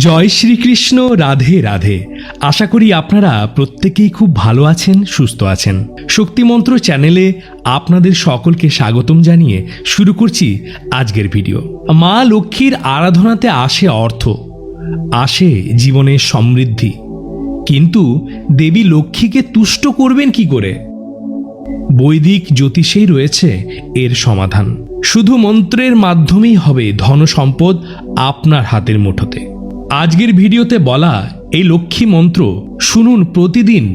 জয় শ্রীকৃষ্ণ। রাধে রাধে। আশা করি আপনারা প্রত্যেকেই খুব ভালো আছেন, সুস্থ আছেন। শক্তিমন্ত্র চ্যানেলে আপনাদের সকলকে স্বাগতম জানিয়ে শুরু করছি আজকের ভিডিও। মা লক্ষ্মীর আরাধনাতে আসে অর্থ, আসে জীবনের সমৃদ্ধি, কিন্তু দেবী লক্ষ্মীকে তুষ্ট করবেন কি করে? বৈদিক জ্যোতিষেই রয়েছে এর সমাধান। শুধু মন্ত্রের মাধ্যমেই হবে ধন সম্পদ আপনার হাতের মুঠোতে। আজকের ভিডিওতে বলা এই লক্ষ্মী মন্ত্র শুনুন প্রতিদিন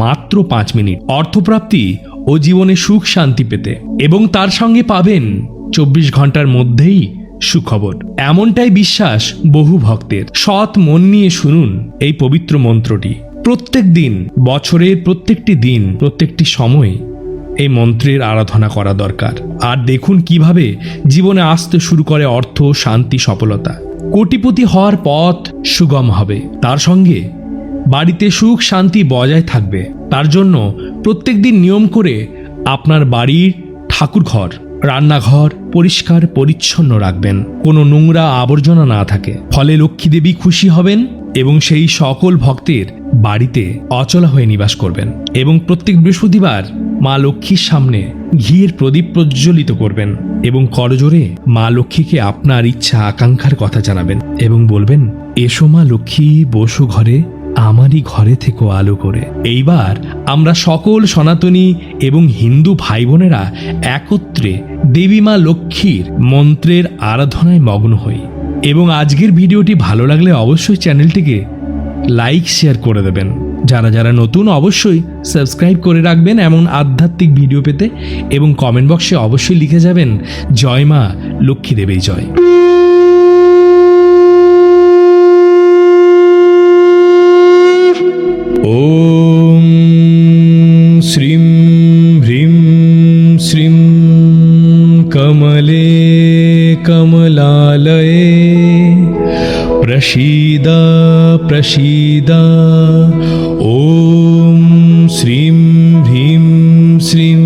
মাত্র 5 মিনিট, অর্থপ্রাপ্তি ও জীবনে সুখ শান্তি পেতে, এবং তার সঙ্গে পাবেন 24 ঘন্টার মধ্যেই সুখবর। এমনটাই বিশ্বাস বহু ভক্তের। সৎ মন নিয়ে শুনুন এই পবিত্র মন্ত্রটি। প্রত্যেক দিন, বছরের প্রত্যেকটি দিন, প্রত্যেকটি সময় এই মন্ত্রের আরাধনা করা দরকার। আর দেখুন কিভাবে জীবনে আসতে শুরু করে অর্থ, শান্তি, সফলতা। কোটিপতি হওয়ার পথ সুগম হবে, তার সঙ্গে বাড়িতে সুখ শান্তি বজায় থাকবে। তার জন্য প্রত্যেক দিন নিয়ম করে আপনার বাড়ির ঠাকুর ঘর, রান্নাঘর পরিষ্কার পরিচ্ছন্ন রাখবেন, কোনো নোংরা আবর্জনা না থাকে। ফলে লক্ষ্মী দেবী খুশি হবেন এবং সেই সকল ভক্তের বাড়িতে অচলা হয়ে নিবাস করবেন। এবং প্রত্যেক বৃহস্পতিবার মা লক্ষ্মীর সামনে ঘিয়ের প্রদীপ প্রজ্বলিত করবেন এবং করজোরে মা লক্ষ্মীকে আপনার ইচ্ছা আকাঙ্ক্ষার কথা জানাবেন এবং বলবেন, এসো মা লক্ষ্মী, বসো ঘরে, আমারই ঘরে থেকো আলো করে। এইবার আমরা সকল সনাতনী এবং হিন্দু ভাই বোনেরা একত্রে দেবী মা লক্ষ্মীর মন্ত্রের আরাধনায় মগ্ন হই। এবং আজকের ভিডিওটি ভালো লাগলে অবশ্যই চ্যানেলটিকে লাইক শেয়ার করে দেবেন। যারা যারা নতুন অবশ্যই সাবস্ক্রাইব করে রাখবেন এমন আধ্যাত্মিক ভিডিও পেতে, এবং কমেন্ট বক্সে অবশ্যই লিখে যাবেন, জয় মা লক্ষ্মী দেবী জয়। ওম শ্রীম হ্রিম শ্রীম কমলে কমলালয়ে প্রসীদ প্রসীদ। ওম শ্রীম হ্রিম শ্রীম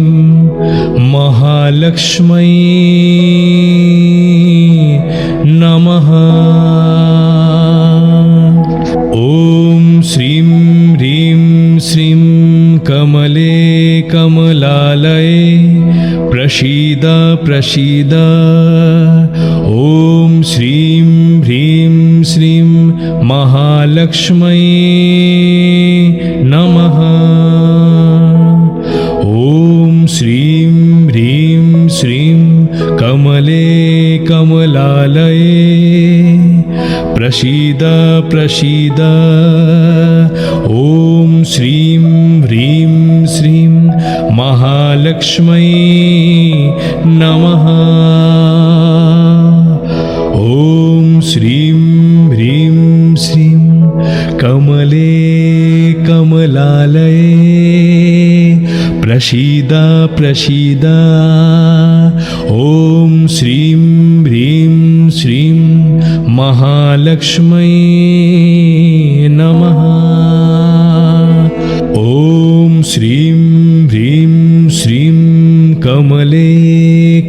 মহালক্ষ্মী নমঃ। ওম শ্রীম হ্রিম শ্রীম কমলে কমলালয়ে প্রসীদ প্রসীদ। ওম শ্রীম হ্রিম শ্রীম মহালক্ষ্মী নমঃ। ওম শ্রীম হ্রিম শ্রীম কমলে কমলালয়ে প্রসীদ প্রসীদ। ওম শ্রীম হ্রিম শ্রীম মহালক্ষ্মী নমঃ। ওম শ্রীম হ্রিম শ্রীম কমলে কমলালয়ে প্রসীদ প্রসীদ। ওম শ্রীম হ্রিম শ্রীম মহালক্ষ্মী নমঃ। ওম শ্রীম হ্রিম শ্রীম কমলে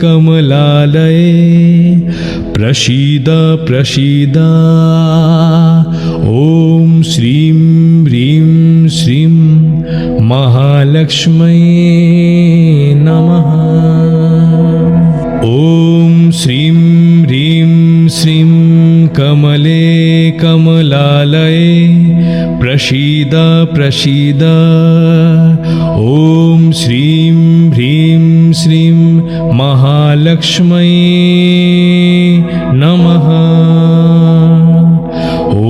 কমলালয়ে প্রসীদ প্রসীদ। ওম শ্রীম হ্রিম শ্রীম মহালক্ষ্মী নমঃ। ওম শ্রীম হ্রিম শ্রীম কমলে কমলালয়ে প্রসীদ প্রসীদ। ওম শ্রীম হ্রিম শ্রীম মহালক্ষ্মী নমঃ।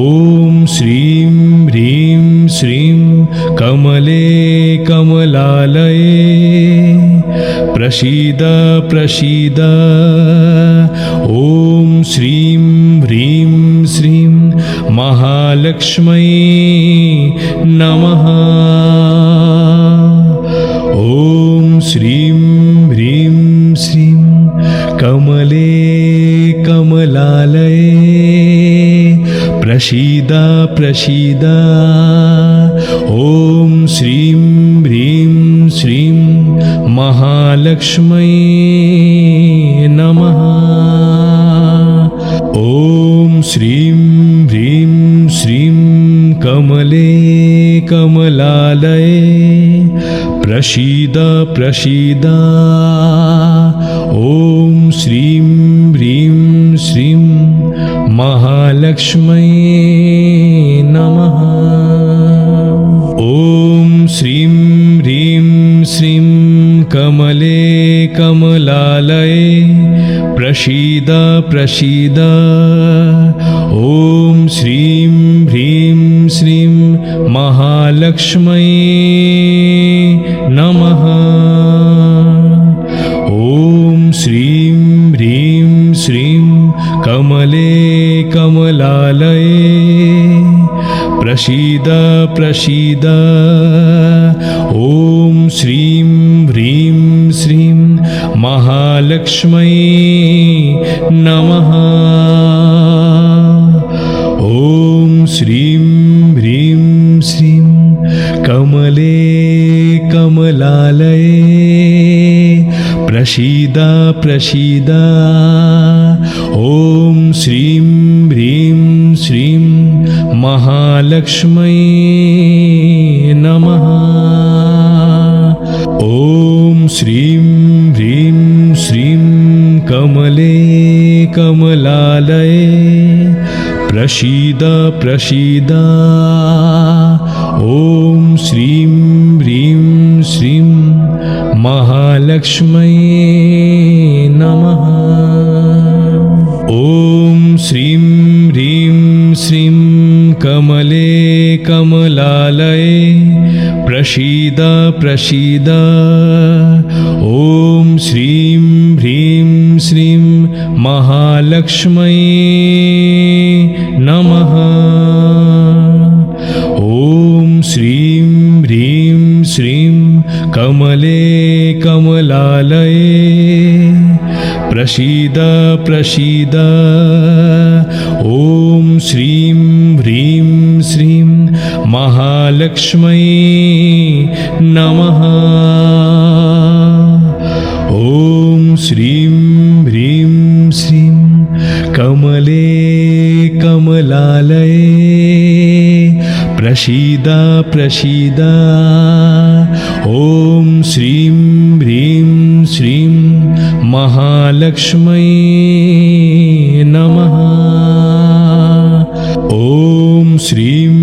ওম শ্রীম হ্রিম শ্রীম কমলে কমলালয়ে প্রসীদ প্রসীদ। ওম শ্রীম হ্রিম শ্রীম মহালক্ষ্মী নমঃ। ওম শ্রীম হ্রিম শ্রীম কমলে কমলালয়ে প্রসীদ প্রসীদ। ওম শ্রীম হ্রিম শ্রীম মহালক্ষ্মী নমঃ। ওম শ্রীম হ্রিম कमले कमलालये प्रसीद प्रसीद ॐ श्रीं ह्रीं श्रीं महालक्ष्म्यै नमः। ॐ श्रीं ह्रीं श्रीं कमले कमलालये प्रसीद प्रसीद ॐ श्रीं ह्रीं श्रीं महालक्ष्म्यै नमः। ॐ श्रीं ह्रीं श्रीं कमले कमलालये प्रसीद प्रसीद ॐ श्रीं ह्रीं श्रीं महालक्ष्म्यै नमः। ॐ श्रीं ह्रीं श्रीं कमले कमलालये प्रसीद प्रसीद ॐ श्रीं ह्रीं श्रीं महालक्ष्म्यै नमः। ॐ श्रीं ह्रीं श्रीं कमले कमलालये प्रसीद प्रसीद ॐ श्रीं ह्रीं श्रीं महालक्ष्म्यै नमः। ॐ श्रीं ह्रीं श्रीं कमले कमलालये प्रसीद प्रसीद ॐ श्रीं ह्रीं श्रीं महालक्ष्म्यै नमः। ॐ श्रीं ह्रीं श्रीं कमले कमलालये प्रसीद प्रसीद ॐ श्रीं ह्रीं श्रीं महालक्ष्म्यै नमः। ॐ श्रीं ह्रीं श्रीं कमले कमलालये प्रसीद प्रसीद ॐ श्रीं ह्रीं श्रीं महालक्ष्म्यै नमः। ॐ श्रीं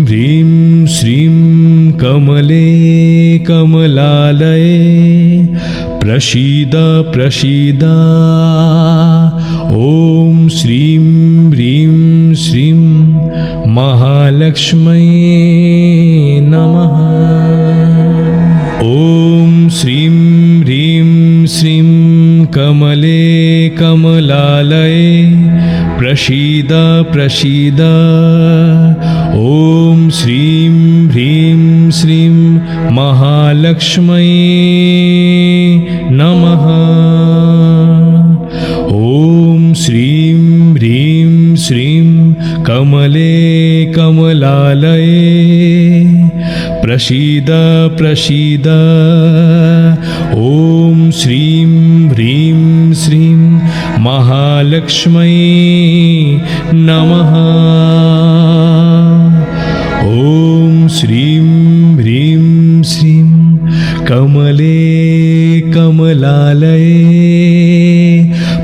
ह्रीं श्रीं कमले कमलालये प्रसीद प्रसीद ॐ श्रीं ह्रीं श्रीं महालक्ष्म्यै नमः। ॐ श्रीं ह्रीं श्रीं कमले कमलालये प्रसीद प्रसीद ॐ श्रीं ह्रीं श्रीं महालक्ष्म्यै नमः। ॐ श्रीं ह्रीं श्रीं कमले कमलालये प्रसीद प्रसीद ॐ श्रीं ह्रीं श्रीं महालक्ष्म्यै नमः। ॐ श्रीं ह्रीं श्रीं कमले कमलालये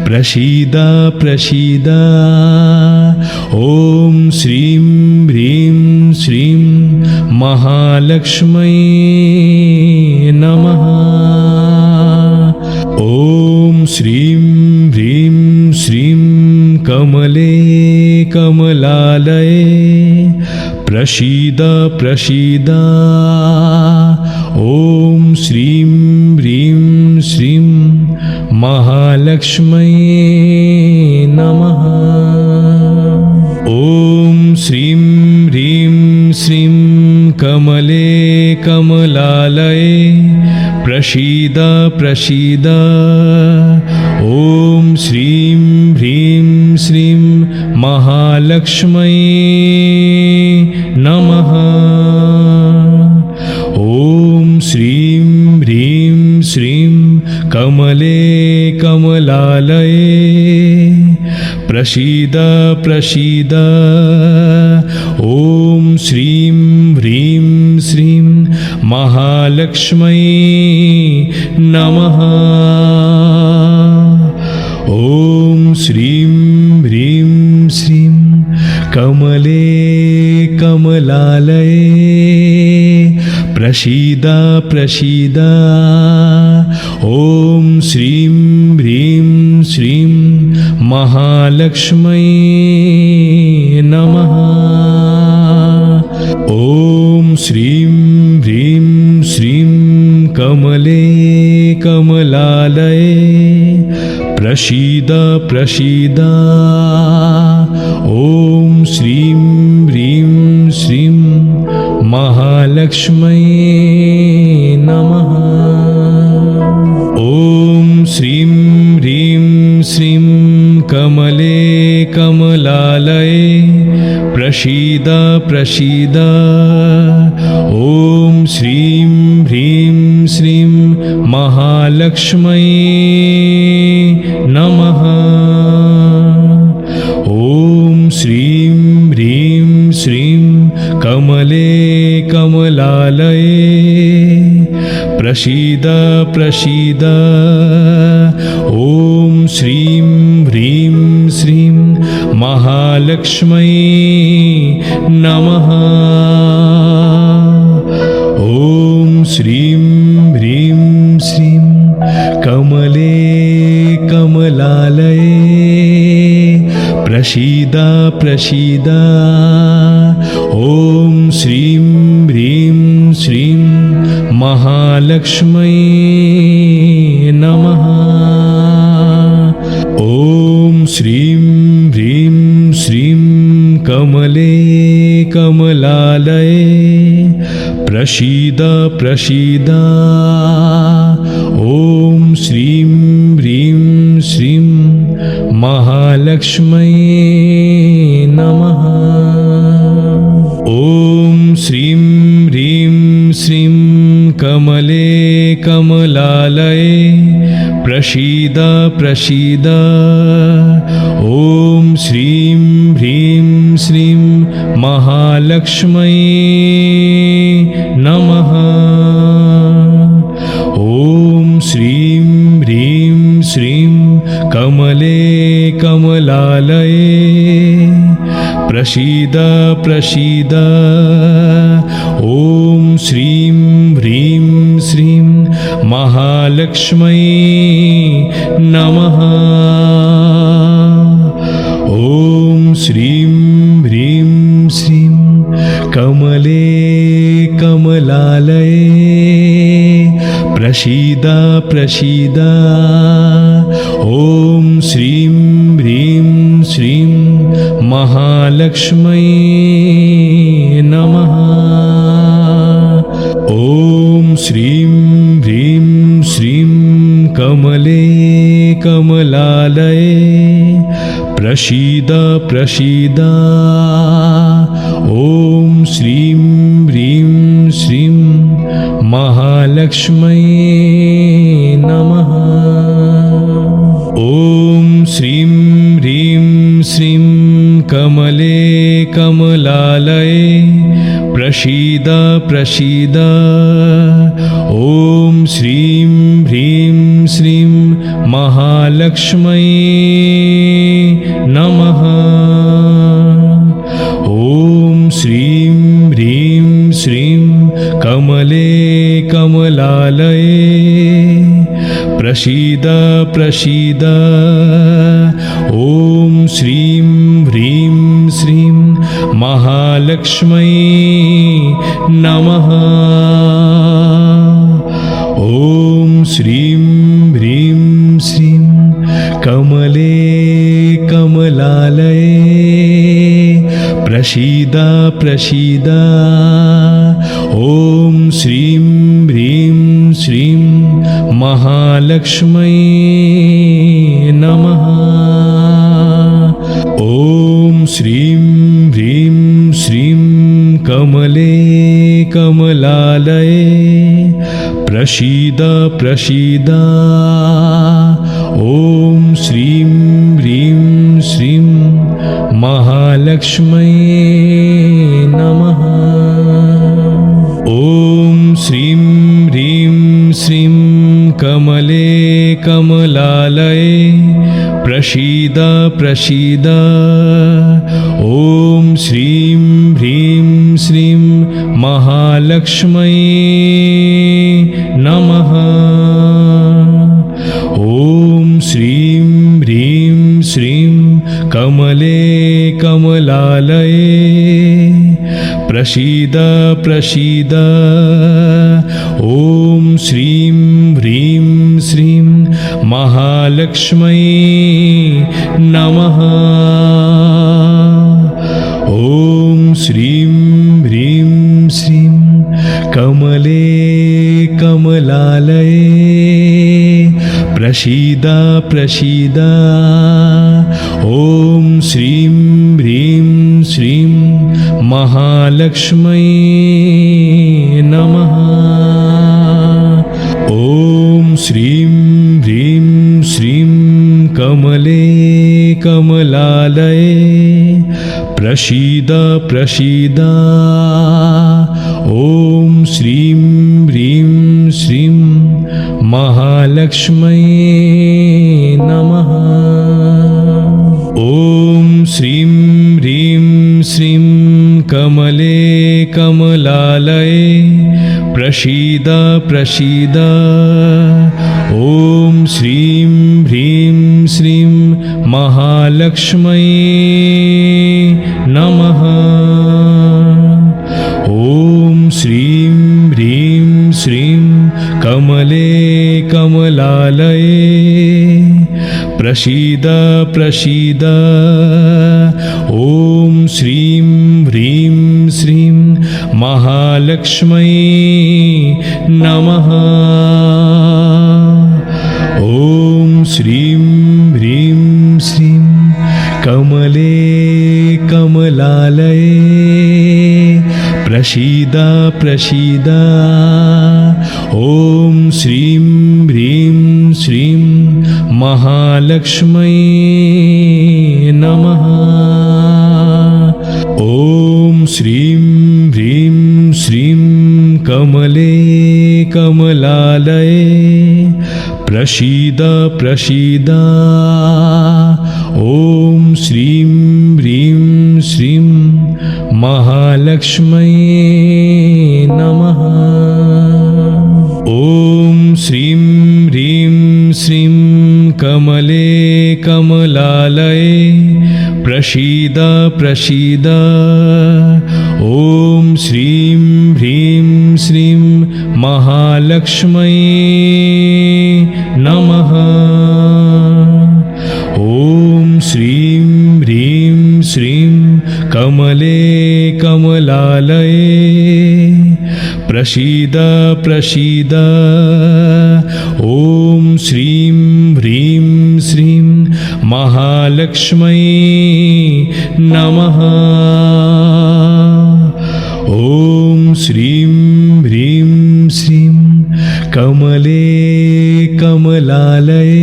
प्रसीद प्रसीद ॐ श्रीं ह्रीं श्रीं महालक्ष्म्यै नमः। ॐ श्रीं ह्रीं श्रीं कमले कमलालये प्रसीद प्रसीद ॐ श्रीं ह्रीं श्रीं महालक्ष्म्यै नमः। ॐ श्रीं ह्रीं श्रीं कमले कमलालये प्रसीद प्रसीद ॐ श्रीं ह्रीं श्रीं महालक्ष्म्यै नमः। ॐ श्रीं ह्रीं श्रीं कमले कमलालये प्रसीद प्रसीद ॐ श्रीं ह्रीं श्रीं महालक्ष्म्यै नमः। ॐ श्रीं ह्रीं श्रीं कमले कमलालये प्रसीद प्रसीद। ॐ श्रीं ह्रीं श्रीं महालक्ष्म्यै नमः। ॐ श्रीं ह्रीं श्रीं कमले कमलालये प्रसीद प्रसीद। ॐ श्रीं ह्रीं श्रीं महालक्ष्म्यै नमः। ॐ श्रीं ह्रीं श्रीं कमले कमलालये प्रसीद प्रसीद। ॐ श्रीं ह्रीं श्रीं महालक्ष्म्यै नमः। ॐ श्रीं ह्रीं श्रीं कमले कमलालये प्रसीद प्रसीद। ॐ श्रीं ह्रीं श्रीं महालक्ष्म्यै नमः। ॐ श्रीं ह्रीं श्रीं कमले कमलालये प्रसीद प्रसीद। ॐ श्रीं ह्रीं श्रीं महालक्ष्म्यै नमः। ॐ श्रीं ह्रीं श्रीं कमले कमलालये प्रसीद प्रसीद। ॐ श्रीं ह्रीं श्रीं महालक्ष्म्यै नमः। ॐ श्रीं ह्रीं श्रीं कमले कमलालये प्रसीद प्रसीद। ॐ श्रीं ह्रीं श्रीं महालक्ष्म्यै नमः। ॐ श्रीं ह्रीं श्रीं कमले कमलालये प्रसीद प्रसीद। ॐ श्रीं ह्रीं श्रीं महालक्ष्म्यै नमः। ॐ श्रीं ह्रीं श्रीं कमले कमलालये प्रसीद प्रसीद। ॐ श्रीं ह्रीं श्रीं महालक्ष्म्यै नमः। ॐ श्रीं ह्रीं श्रीं कमले कमलालये प्रसीद प्रसीद। ॐ श्रीं ह्रीं श्रीं महालक्ष्म्यै नमः। ॐ श्रीं ह्रीं श्रीं कमले कमलालये प्रसीद प्रसीद। ॐ श्रीं ह्रीं श्रीं महालक्ष्म्यै नमः। ॐ श्रीं ह्रीं श्रीं कमले कमलालये प्रसीद प्रसीद। ॐ श्रीं ह्रीं श्रीं महालक्ष्म्यै नमः। ॐ श्रीं ह्रीं श्रीं कमले कमलालये प्रसीद प्रसीद। ॐ श्रीं ह्रीं श्रीं महालक्ष्म्यै नमः। ॐ श्रीं ह्रीं श्रीं कमले कमलालये प्रसीद प्रसीद। ॐ श्रीं ह्रीं श्रीं महालक्ष्म्यै नमः। श्रीं कमले कमलालये प्रसीद प्रसीद। ॐ श्रीं ह्रीं श्रीं महालक्ष्म्यै नमः। ॐ श्रीं ह्रीं श्रीं कमले कमलालये प्रसीद प्रसीद। ॐ श्रीं ह्रीं श्रीं महालक्ष्म्यै नमः। ॐ श्रीं ह्रीं श्रीं कमले कमलालये प्रसीद प्रसीद। ॐ श्रीं ह्रीं श्रीं महालक्ष्म्यै नमः। ॐ श्रीं ह्रीं श्रीं कमले कमलालये प्रसीद प्रसीद। ॐ श्रीं ह्रीं श्रीं महालक्ष्म्यै नमः। ॐ श्रीं ह्रीं श्रीं कमले कमलालये प्रसीद प्रसीद। ॐ श्रीं ह्रीं श्रीं महालक्ष्म्यै नमः। ॐ श्रीं ह्रीं श्रीं कमले कमलालये प्रसीद प्रसीद। ॐ श्रीं ह्रीं श्रीं महालक्ष्म्यै नमः। ॐ श्रीं ह्रीं श्रीं कमले कमलालये प्रसीद प्रसीद। ॐ श्रीं ह्रीं श्रीं महालक्ष्म्यै नमः। ॐ श्रीं ह्रीं श्रीं कमले कमलालये प्रसीद प्रसीद। ॐ श्रीं ह्रीं श्रीं महालक्ष्म्यै नमः। ॐ श्रीं ह्रीं श्रीं कमले कमलालये प्रसीद प्रसीद। ॐ श्रीं ह्रीं श्रीं महालक्ष्म्यै नमः। ॐ श्रीं ह्रीं श्रीं कमले कमलालये प्रसीद प्रसीद। ॐ श्रीं ह्रीं श्रीं महालक्ष्म्यै नमः। ॐ श्रीं ह्रीं श्रीं कमले कमलालये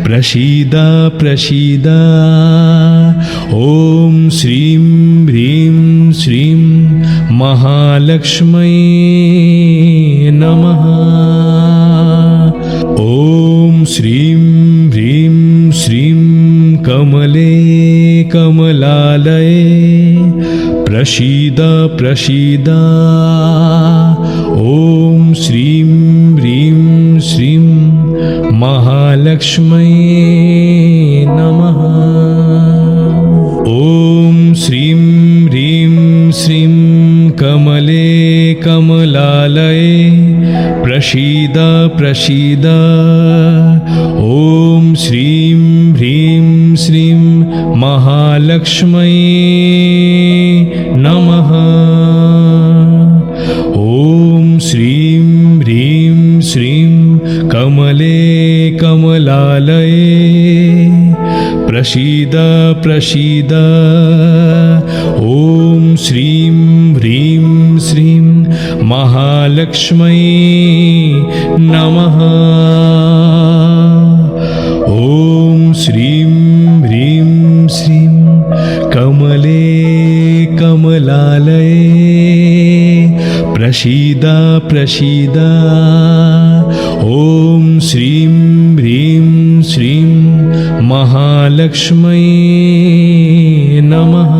प्रसीद प्रसीद। ॐ श्रीं ह्रीं श्रीं महालक्ष्म्यै नमः। ॐ श्रीं ह्रीं श्रीं कमले कमलालये प्रसीद प्रसीद। ॐ श्रीं ह्रीं श्रीं महालक्ष्म्यै नमः। ॐ श्रीं ह्रीं श्रीं कमले कमलालये प्रसीद प्रसीद। ॐ श्रीं ह्रीं श्रीं महालक्ष्म्यै नमः। ॐ श्रीं ह्रीं श्रीं कमले कमलालये प्रसीद प्रसीद। ॐ श्रीं ह्रीं श्रीं महालक्ष्म्यै नमः। ॐ श्रीं ह्रीं श्रीं कमले कमलालये प्रसीद प्रसीद। ॐ श्रीं ह्रीं श्रीं महालक्ष्म्यै नमः।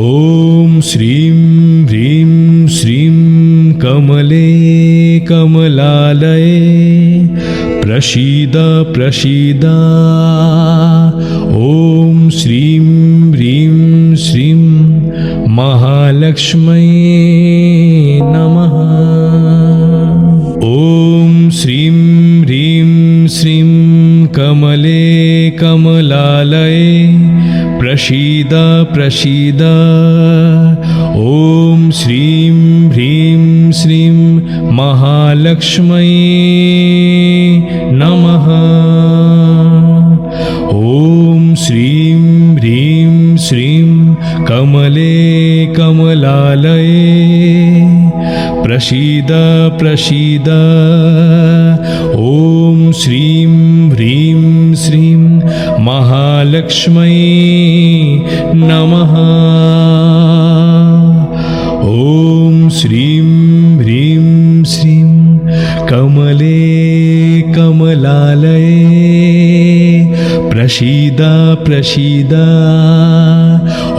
ॐ श्रीं ह्रीं श्रीं कमले कमलालये प्रसीद प्रसीद। ॐ श्रीं ह्रीं श्रीं महालक्ष्म्यै नमः। ॐ श्रीं ह्रीं श्रीं कमले कमलालये प्रसीद प्रसीद। ॐ श्रीं ह्रीं श्रीं महालक्ष्म्यै नमः। ॐ श्रीं ह्रीं श्रीं कमले कमलालये प्रसीद प्रसीद। ॐ श्रीं ह्रीं श्रीं महालक्ष्म्यै नमः। ॐ श्रीं ह्रीं श्रीं कमले कमलालये प्रसीद प्रसीद।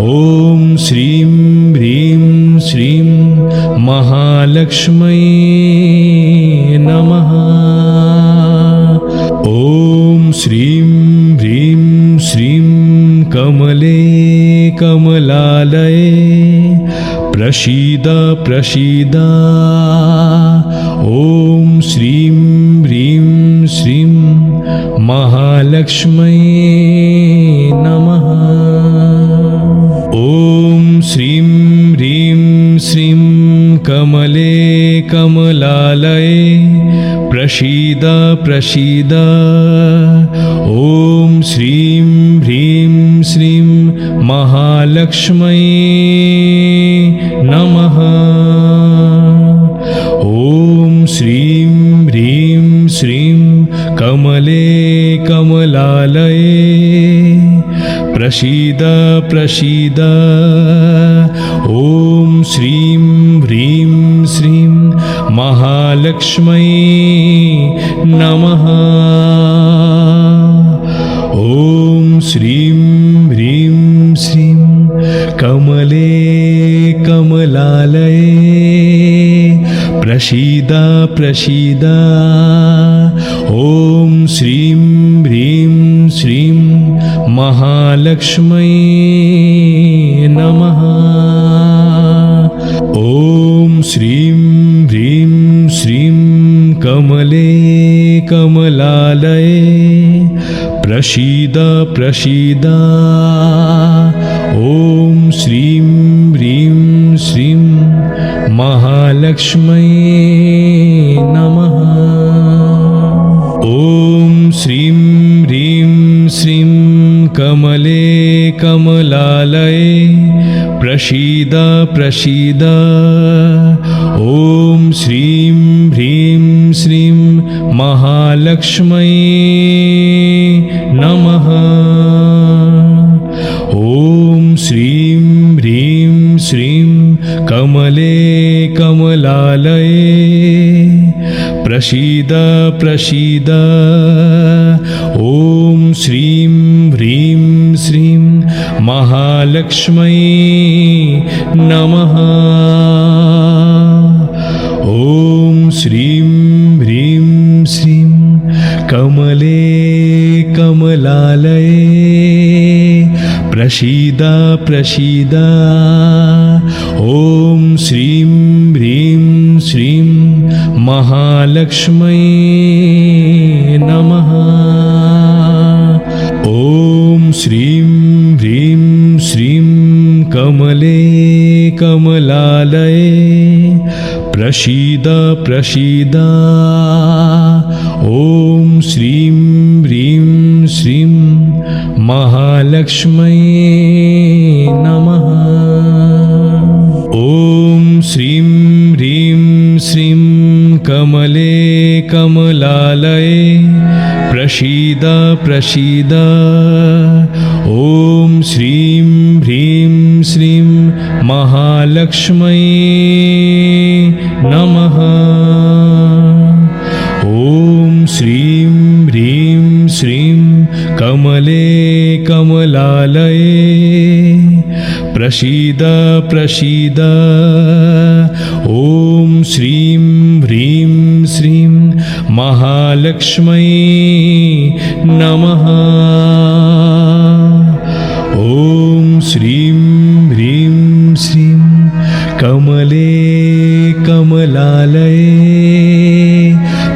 ॐ श्रीं ह्रीं श्रीं महालक्ष्म्यै नमः। ॐ श्रीं ह्रीं श्रीं कमले कमलालये प्रसीद प्रसीद। ॐ श्रीं ह्रीं श्रीं महालक्ष्म्यै नमः। ॐ श्रीं ह्रीं श्रीं कमले कमलालये प्रसीद प्रसीद। ॐ श्रीं ह्रीं श्रीं महालक्ष्म्यै नमः। ॐ श्रीं ह्रीं श्रीं कमले कमलालये प्रसीद प्रसीद। ॐ श्रीं ह्रीं श्रीं महालक्ष्म्यै नमः। ॐ श्रीं ह्रीं श्रीं कमले कमलालये प्रसीद प्रसीद। ॐ श्रीं ह्रीं श्रीं महालक्ष्म्यै नमः। ॐ श्रीं ह्रीं श्रीं कमले कमलालये प्रसीद प्रसीद। ॐ श्रीं ह्रीं श्रीं महालक्ष्म्यै नमः। ॐ श्रीं ह्रीं श्रीं कमले कमलालये प्रसीद प्रसीद। ॐ श्रीं ह्रीं श्रीं महालक्ष्म्यै नमः। ॐ श्रीं ह्रीं श्रीं कमले कमलालये प्रसीद प्रसीद। ॐ श्रीं ह्रीं श्रीं महालक्ष्म्यै नमः। ॐ श्रीं ह्रीं श्रीं कमले कमलालये प्रसीद प्रसीद। ॐ श्रीं ह्रीं श्रीं महालक्ष्म्यै नमः। ॐ श्रीं ह्रीं श्रीं कमले कमलालये प्रसीद प्रसीद। ॐ श्रीं ह्रीं श्रीं महालक्ष्म्यै नमः। ॐ श्रीं ह्रीं श्रीं कमले कमलालये प्रसीद प्रसीद। ॐ श्रीं ह्रीं श्रीं महालक्ष्म्यै नमः। ॐ श्रीं ह्रीं श्रीं कमले कमलालये प्रसीद प्रसीद। ॐ श्रीं ह्रीं श्रीं महालक्ष्म्यै नमः। ॐ श्रीं ह्रीं श्रीं कमले कमलालये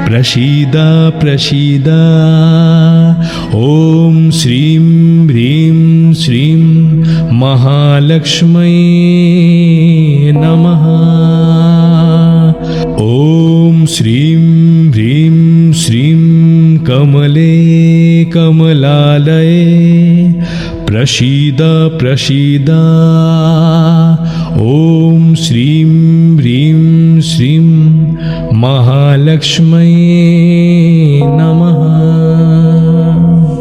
प्रसीद प्रसीद। ॐ श्रीं ह्रीं श्रीं महालक्ष्म्यै नमः। ॐ श्रीं ह्रीं श्रीं कमले कमलालये प्रसीद प्रसीद। ॐ श्रीं ह्रीं श्रीं महालक्ष्म्यै नमः।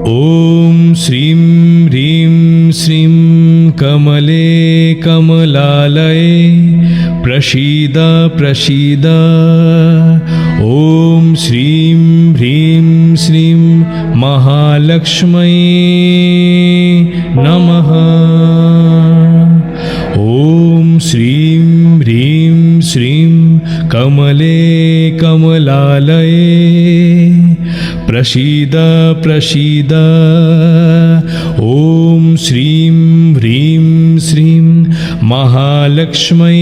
ॐ श्रीं ह्रीं श्रीं कमले कमलालये प्रसीद प्रसीद। ॐ श्रीं ह्रीं श्रीं महालक्ष्म्यै नमः। ॐ श्रीं ह्रीं श्रीं कमले कमलालये प्रसीद प्रसीद। ॐ श्रीं ह्रीं श्रीं महालक्ष्म्यै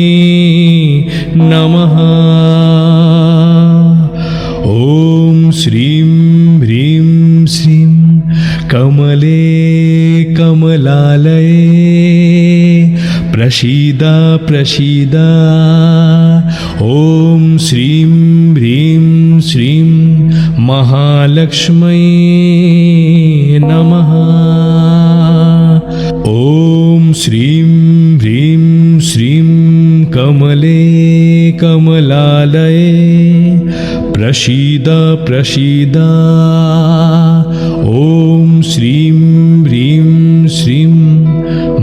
नमः। ॐ श्रीं ह्रीं श्रीं कमले कमलालये प्रसीद प्रसीद। ॐ श्रीं ह्रीं श्रीं महालक्ष्म्यै नमः। ॐ श्रीं ह्रीं श्रीं कमले कमलालये प्रसीद प्रसीद। ॐ श्रीं ह्रीं श्रीं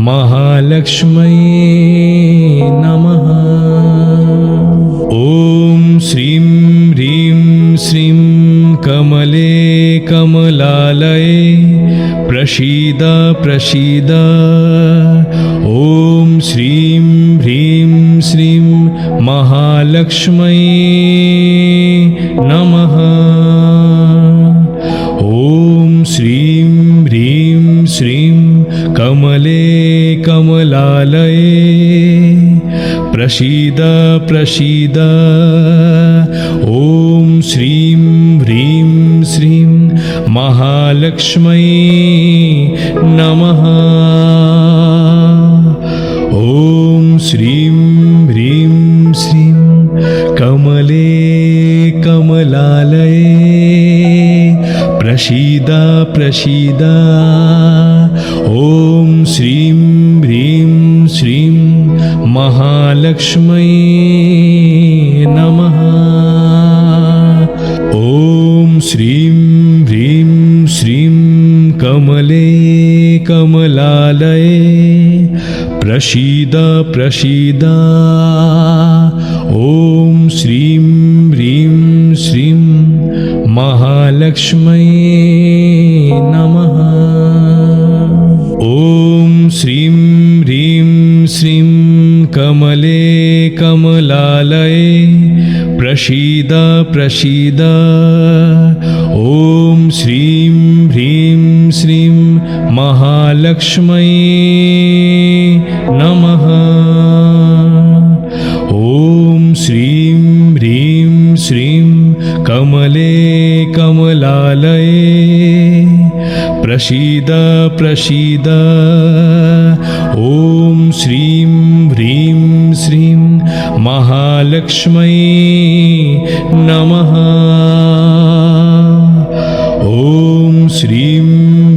महालक्ष्म्यै नमः। ॐ श्रीं ह्रीं श्रीं कमले कमलालये प्रसीद प्रसीद। ॐ श्रीं ह्रीं श्रीं महालक्ष्म्यै नमः। ॐ श्रीं ह्रीं श्रीं कमले कमलालये प्रसीद प्रसीद। ॐ श्रीं ह्रीं श्रीं महालक्ष्म्यै नमः। ॐ श्रीं ह्रीं श्रीं कमले कमलालये प्रसीद प्रसीद। ॐ श्रीं ह्रीं श्रीं महालक्ष्म्यै नमः। ॐ श्रीं ह्रीं श्रीं कमले कमलालये प्रसीद प्रसीद। ॐ श्रीं ह्रीं श्रीं महालक्ष्म्यै नमः। ॐ श्रीं ह्रीं श्रीं कमले कमलालये प्रसीद प्रसीद। ॐ श्रीं ह्रीं श्रीं महालक्ष्म्यै नमः। ॐ श्रीं ह्रीं श्रीं कमले कमलालये प्रसीद प्रसीद। ॐ श्रीं ह्रीं श्रीं महालक्ष्म्यै नमः। ॐ श्रीं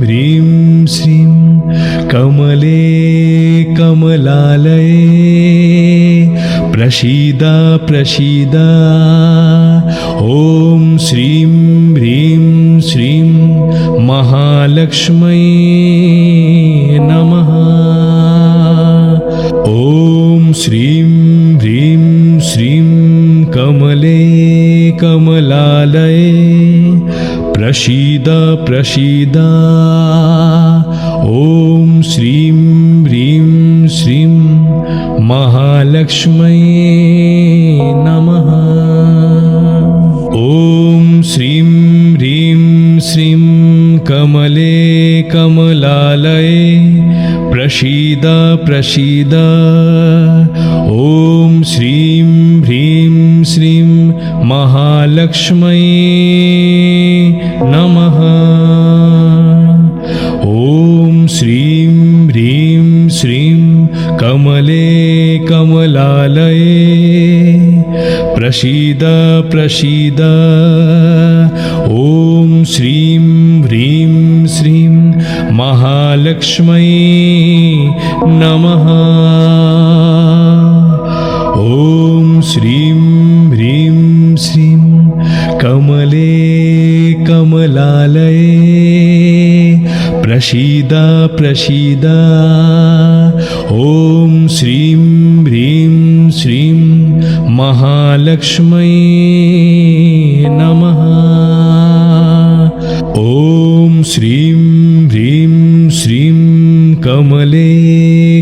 ह्रीं श्रीं कमले कमलालये प्रसीद प्रसीद। ॐ श्रीं ह्रीं श्रीं महालक्ष्म्यै नमः। श्रीं ह्रीं श्रीं कमले कमलालये प्रसीद प्रसीद। ॐ श्रीं ह्रीं श्रीं महालक्ष्म्यै नमः। ॐ श्रीं ह्रीं श्रीं कमले कमलालये प्रसीद प्रसीद। ॐ श्रीं ह्रीं श्रीं महालक्ष्म्यै नमः। ॐ श्रीं ह्रीं श्रीं कमले कमलालये प्रसीद प्रसीद। ॐ श्रीं ह्रीं श्रीं महालक्ष्म्यै नमः। ॐ श्रीं ह्रीं श्रीं कमले कमलालये प्रसीद प्रसीद। ॐ श्रीं ह्रीं श्रीं महालक्ष्म्यै नमः। ॐ श्रीं ह्रीं श्रीं कमले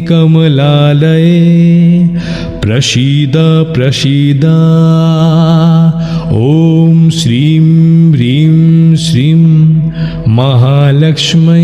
कमलालये प्रसीद प्रसीद। ॐ श्रीं ह्रीं श्रीं महालक्ष्म्यै